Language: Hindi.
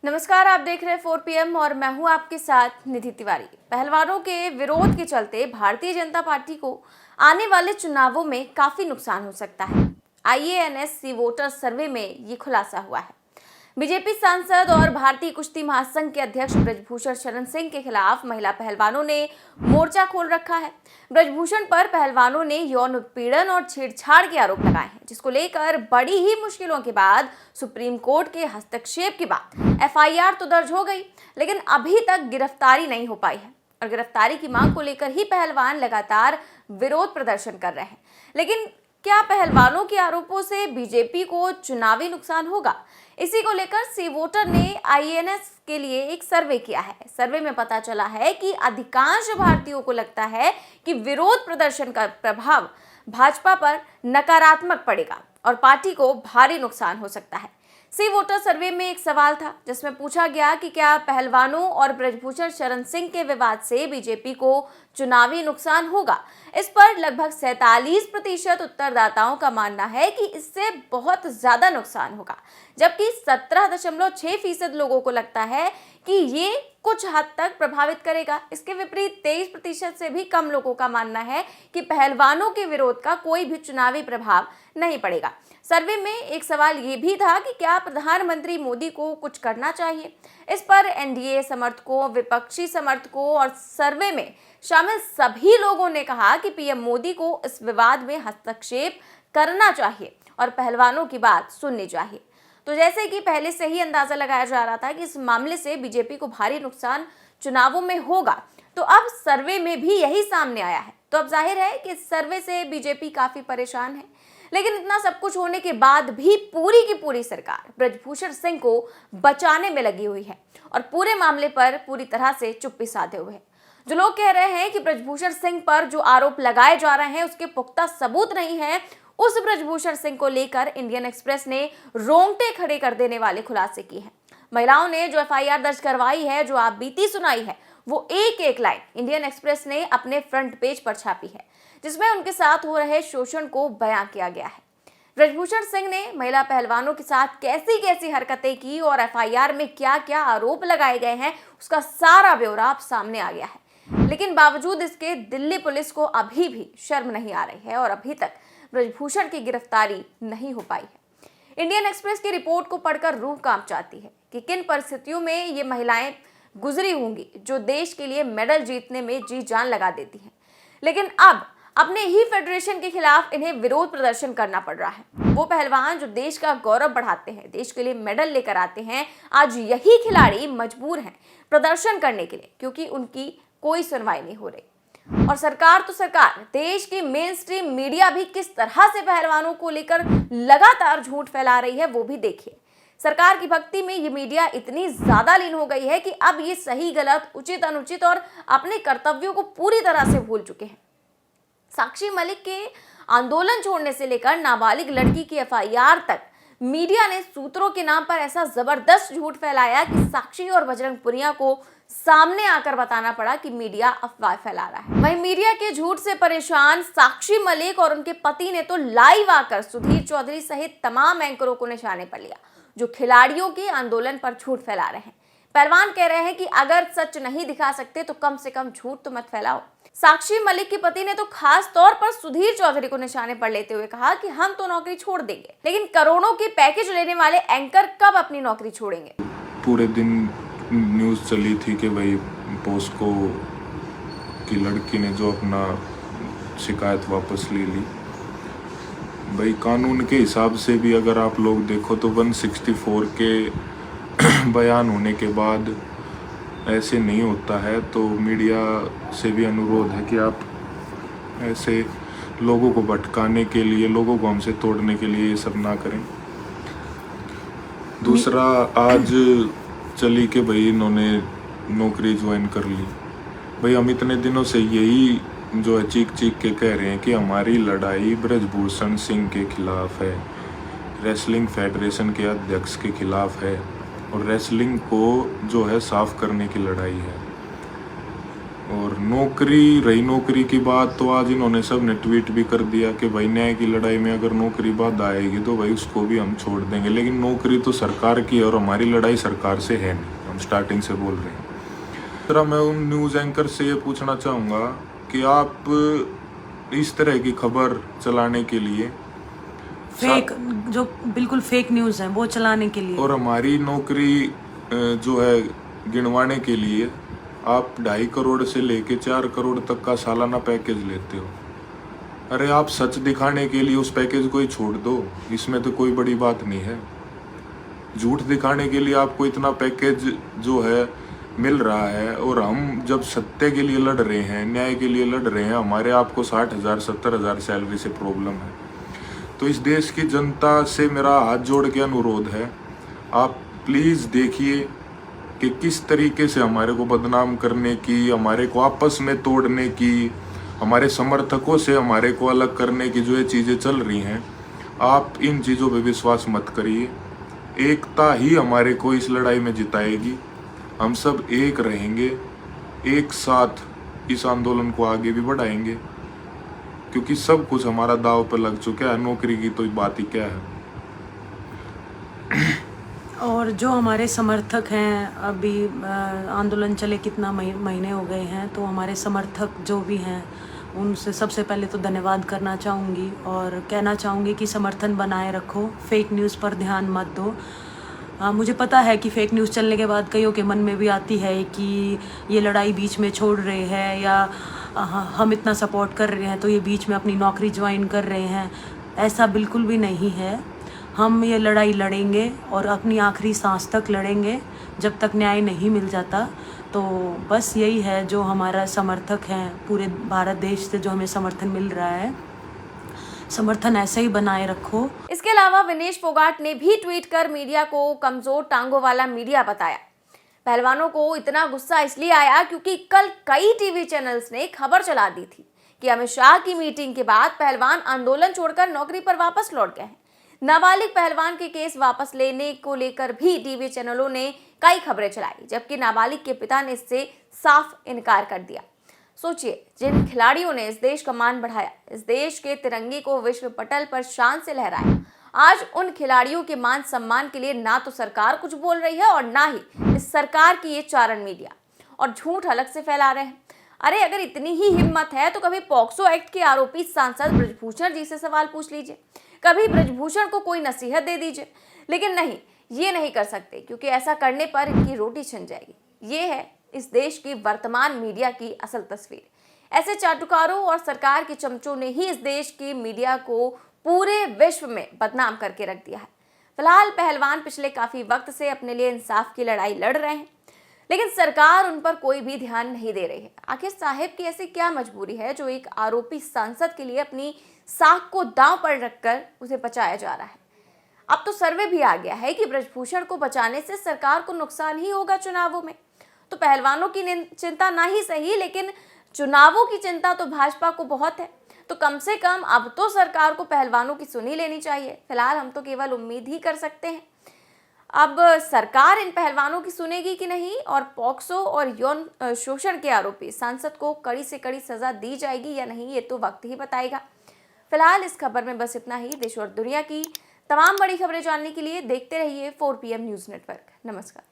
नमस्कार, आप देख रहे हैं 4 PM और मैं हूं आपके साथ निधि तिवारी। पहलवानों के विरोध के चलते भारतीय जनता पार्टी को आने वाले चुनावों में काफी नुकसान हो सकता है। IANS वोटर सर्वे में ये खुलासा हुआ है। बीजेपी सांसद और भारतीय कुश्ती महासंघ के अध्यक्ष ब्रजभूषण शरण सिंह के खिलाफ महिला पहलवानों ने मोर्चा खोल रखा है। ब्रजभूषण पर पहलवानों ने यौन उत्पीड़न और छेड़छाड़ के आरोप लगाए हैं, जिसको लेकर बड़ी ही मुश्किलों के बाद सुप्रीम कोर्ट के हस्तक्षेप के बाद FIR तो दर्ज हो गई, लेकिन अभी तक गिरफ्तारी नहीं हो पाई है और गिरफ्तारी की मांग को लेकर ही पहलवान लगातार विरोध प्रदर्शन कर रहे हैं। लेकिन क्या पहलवानों के आरोपों से बीजेपी को चुनावी नुकसान होगा? इसी को लेकर सी वोटर ने IANS के लिए एक सर्वे किया है। सर्वे में पता चला है कि अधिकांश भारतीयों को लगता है कि विरोध प्रदर्शन का प्रभाव भाजपा पर नकारात्मक पड़ेगा और पार्टी को भारी नुकसान हो सकता है। सी वोटर सर्वे में एक सवाल था जिसमें पूछा गया कि क्या पहलवानों और ब्रजभूषण शरण सिंह के विवाद से बीजेपी को चुनावी नुकसान होगा। इस पर लगभग 47% उत्तरदाताओं का मानना है कि इससे बहुत ज्यादा नुकसान होगा, जबकि 17.6% लोगों को लगता है कि ये कुछ हद तक प्रभावित करेगा। इसके विपरीत 23% से भी कम लोगों का मानना है कि पहलवानों के विरोध का कोई भी चुनावी प्रभाव नहीं पड़ेगा। सर्वे में एक सवाल ये भी था कि क्या प्रधानमंत्री मोदी को कुछ करना चाहिए। इस पर NDA समर्थकों, विपक्षी समर्थकों और सर्वे में शामिल सभी लोगों ने कहा कि PM मोदी को इस विवाद में हस्तक्षेप करना चाहिए और पहलवानों की बात सुननी चाहिए। तो जैसे कि पहले से ही अंदाजा लगाया जा रहा था कि इस मामले से बीजेपी को भारी नुकसान चुनावों में होगा, तो अब सर्वे में भी यही सामने आया है। तो अब जाहिर है कि इस सर्वे से बीजेपी काफी परेशान है। लेकिन इतना सब कुछ होने के बाद भी पूरी की पूरी सरकार ब्रजभूषण सिंह को बचाने में लगी हुई है और पूरे मामले पर पूरी तरह से चुप्पी साधे हुए है। जो लोग कह रहे हैं कि ब्रजभूषण सिंह पर जो आरोप लगाए जा रहे हैं उसके पुख्ता सबूत नहीं है, उस ब्रजभूषण सिंह को लेकर इंडियन एक्सप्रेस ने रोंगटे खड़े कर देने वाले खुलासे किए हैं। महिलाओं ने जो FIR दर्ज करवाई है, जो आप बीती सुनाई है, वो एक एक लाइन इंडियन एक्सप्रेस ने अपने फ्रंट पेज पर छापी है, जिसमें उनके साथ हो रहे शोषण को बयां किया गया है। ब्रजभूषण सिंह ने महिला पहलवानों के साथ कैसी कैसी हरकतें की और FIR में क्या क्या आरोप लगाए गए हैं, उसका सारा ब्यौरा अब सामने आ गया है। लेकिन बावजूद इसके दिल्ली पुलिस को अभी भी शर्म नहीं आ रही है और अभी तक ब्रजभूषण की गिरफ्तारी नहीं हो पाई है। इंडियन एक्सप्रेस की रिपोर्ट को पढ़कर रूह कांप जाती है कि किन परिस्थितियों में ये महिलाएं गुजरी होंगी जो देश के लिए मेडल जीतने में जी जान लगा देती हैं। लेकिन अब अपने ही फेडरेशन के खिलाफ इन्हें विरोध प्रदर्शन करना पड़ रहा है। वो पहलवान जो देश का गौरव बढ़ाते हैं, देश के लिए मेडल लेकर आते हैं, आज यही खिलाड़ी मजबूर हैं प्रदर्शन करने के लिए, क्योंकि उनकी कोई सुनवाई नहीं हो रही। और सरकार तो सरकार, देश की मेन स्ट्रीम मीडिया भी किस तरह से पहलवानों को लेकर लगातार झूठ फैला रही है, वो भी देखिए। सरकार की भक्ति में ये मीडिया इतनी ज्यादा लीन हो गई है कि अब ये सही गलत, उचित अनुचित और अपने कर्तव्यों को पूरी तरह से भूल चुके हैं। साक्षी मलिक के आंदोलन छोड़ने से लेकर नाबालिग लड़की की FIR तक मीडिया ने सूत्रों के नाम पर ऐसा जबरदस्त झूठ फैलाया कि साक्षी और बजरंग पुनिया को सामने आकर बताना पड़ा कि मीडिया अफवाह फैला रहा है। वहीं मीडिया के झूठ से परेशान साक्षी मलिक और उनके पति ने तो लाइव आकर सुधीर चौधरी सहित तमाम एंकरों को निशाने पर लिया, जो खिलाड़ियों के आंदोलन पर झूठ फैला रहे हैं। पहलवान कह रहे हैं कि अगर सच नहीं दिखा सकते तो कम से कम झूठ तो मत फैलाओ। साक्षी मलिक के पति ने तो खास तौर पर सुधीर चौधरी को निशाने पर लेते हुए कहा कि हम तो नौकरी छोड़ देंगे, लेकिन करोड़ों के पैकेज लेने वाले एंकर कब अपनी नौकरी छोड़ेंगे। पूरे दिन न्यूज़ चली थी कि भाई पोस्को की लड़की ने जो अपना शिकायत वापस ले ली। भाई कानून के हिसाब से भी अगर आप लोग देखो तो 164 के बयान होने के बाद ऐसे नहीं होता है। तो मीडिया से भी अनुरोध है कि आप ऐसे लोगों को भटकाने के लिए, लोगों को हमसे तोड़ने के लिए ये सब ना करें। दूसरा, आज चली कि भाई इन्होंने नौकरी ज्वाइन कर ली। भाई हम इतने दिनों से यही जो है चीख चीख के कह रहे हैं कि हमारी लड़ाई ब्रजभूषण सिंह के खिलाफ है, रेसलिंग फेडरेशन के अध्यक्ष के खिलाफ है और रेसलिंग को जो है साफ करने की लड़ाई है। और नौकरी रही, नौकरी की बात तो आज इन्होंने सब ने ट्वीट भी कर दिया कि भाई न्याय की लड़ाई में अगर नौकरी बाधा आएगी तो भाई उसको भी हम छोड़ देंगे, लेकिन नौकरी तो सरकार की है और हमारी लड़ाई सरकार से है नहीं, हम स्टार्टिंग से बोल रहे हैं। तरह मैं उन न्यूज़ एंकर से ये पूछना चाहूँगा कि आप इस तरह की खबर चलाने के लिए फेक, जो बिल्कुल फेक न्यूज़ है वो चलाने के लिए और हमारी नौकरी जो है गिनवाने के लिए आप 2.5 करोड़ से लेके 4 करोड़ तक का सालाना पैकेज लेते हो। अरे आप सच दिखाने के लिए उस पैकेज को ही छोड़ दो, इसमें तो कोई बड़ी बात नहीं है। झूठ दिखाने के लिए आपको इतना पैकेज जो है मिल रहा है, और हम जब सत्य के लिए लड़ रहे हैं, न्याय के लिए लड़ रहे हैं, हमारे आपको 60,000 70,000 सैलरी से प्रॉब्लम है। तो इस देश की जनता से मेरा हाथ जोड़ के अनुरोध है, आप प्लीज़ देखिए कि किस तरीके से हमारे को बदनाम करने की, हमारे को आपस में तोड़ने की, हमारे समर्थकों से हमारे को अलग करने की जो ये चीज़ें चल रही हैं, आप इन चीज़ों पे विश्वास मत करिए। एकता ही हमारे को इस लड़ाई में जिताएगी। हम सब एक रहेंगे, एक साथ इस आंदोलन को आगे भी बढ़ाएंगे, क्योंकि सब कुछ हमारा दांव पर लग चुका है। नौकरी की तो बात ही क्या है। और जो हमारे समर्थक हैं, अभी आंदोलन चले कितना महीने हो गए हैं, तो हमारे समर्थक जो भी हैं उनसे सबसे पहले तो धन्यवाद करना चाहूँगी और कहना चाहूँगी कि समर्थन बनाए रखो, फेक न्यूज़ पर ध्यान मत दो। मुझे पता है कि फेक न्यूज़ चलने के बाद कईयों के मन में भी आती है कि ये लड़ाई बीच में छोड़ रहे हैं, या हम इतना सपोर्ट कर रहे हैं तो ये बीच में अपनी नौकरी ज्वाइन कर रहे हैं। ऐसा बिल्कुल भी नहीं है। हम ये लड़ाई लड़ेंगे और अपनी आखिरी सांस तक लड़ेंगे जब तक न्याय नहीं मिल जाता। तो बस यही है जो हमारा समर्थक हैं, पूरे भारत देश से जो हमें समर्थन मिल रहा है, समर्थन ऐसे ही बनाए रखो। इसके अलावा विनेश फोगाट ने भी ट्वीट कर मीडिया को कमजोर टांगों वाला मीडिया बताया। पहलवानों को इतना गुस्सा इसलिए आया क्योंकि कल कई टीवी चैनल्स ने खबर चला दी थी कि अमित शाह की मीटिंग के बाद पहलवान आंदोलन छोड़कर नौकरी पर वापस लौट गए हैं। नाबालिग पहलवान के केस वापस लेने को लेकर भी टीवी चैनलों ने कई खबरें चलाई, जबकि नाबालिग के पिता ने इससे साफ इनकार कर दिया। सोचिए, जिन खिलाड़ियों ने इस देश का मान बढ़ाया, इस देश के तिरंगे को विश्व पटल पर शान से लहराया, आज उन खिलाड़ियों के मान सम्मान के लिए ना तो सरकार कुछ बोल रही है और ना ही इस सरकार की ये चारण मीडिया, और झूठ अलग से फैला रहे हैं। अरे अगर इतनी ही हिम्मत है तो कभी पॉक्सो एक्ट के आरोपी सांसद ब्रजभूषण जी से सवाल पूछ लीजिए, कभी ब्रजभूषण को कोई नसीहत दे दीजिए। लेकिन नहीं, ये नहीं कर सकते, क्योंकि ऐसा करने पर इनकी रोटी छिन जाएगी। ये है इस देश की वर्तमान मीडिया की असल तस्वीर। ऐसे चाटुकारों और सरकार के चमचों ने ही इस देश की मीडिया को पूरे विश्व में बदनाम करके रख दिया है। फिलहाल पहलवान पिछले काफी वक्त से अपने लिए इंसाफ की लड़ाई लड़ रहे हैं, लेकिन सरकार उन पर कोई भी ध्यान नहीं दे रही है। आखिर साहिब की ऐसी क्या मजबूरी है जो एक आरोपी सांसद के लिए अपनी साख को दांव पर रखकर उसे बचाया जा रहा है। अब तो सर्वे भी आ गया है कि ब्रजभूषण को बचाने से सरकार को नुकसान ही होगा चुनावों में। तो पहलवानों की चिंता ना ही सही, लेकिन चुनावों की चिंता तो भाजपा को बहुत है। तो कम से कम अब तो सरकार को पहलवानों की सुनी लेनी चाहिए। फिलहाल हम तो केवल उम्मीद ही कर सकते हैं। अब सरकार इन पहलवानों की सुनेगी कि नहीं, और पॉक्सो और यौन शोषण के आरोपी सांसद को कड़ी से कड़ी सजा दी जाएगी या नहीं, ये तो वक्त ही बताएगा। फिलहाल इस खबर में बस इतना ही। देश और दुनिया की तमाम बड़ी खबरें जानने के लिए देखते रहिए 4 PM न्यूज़ नेटवर्क। नमस्कार।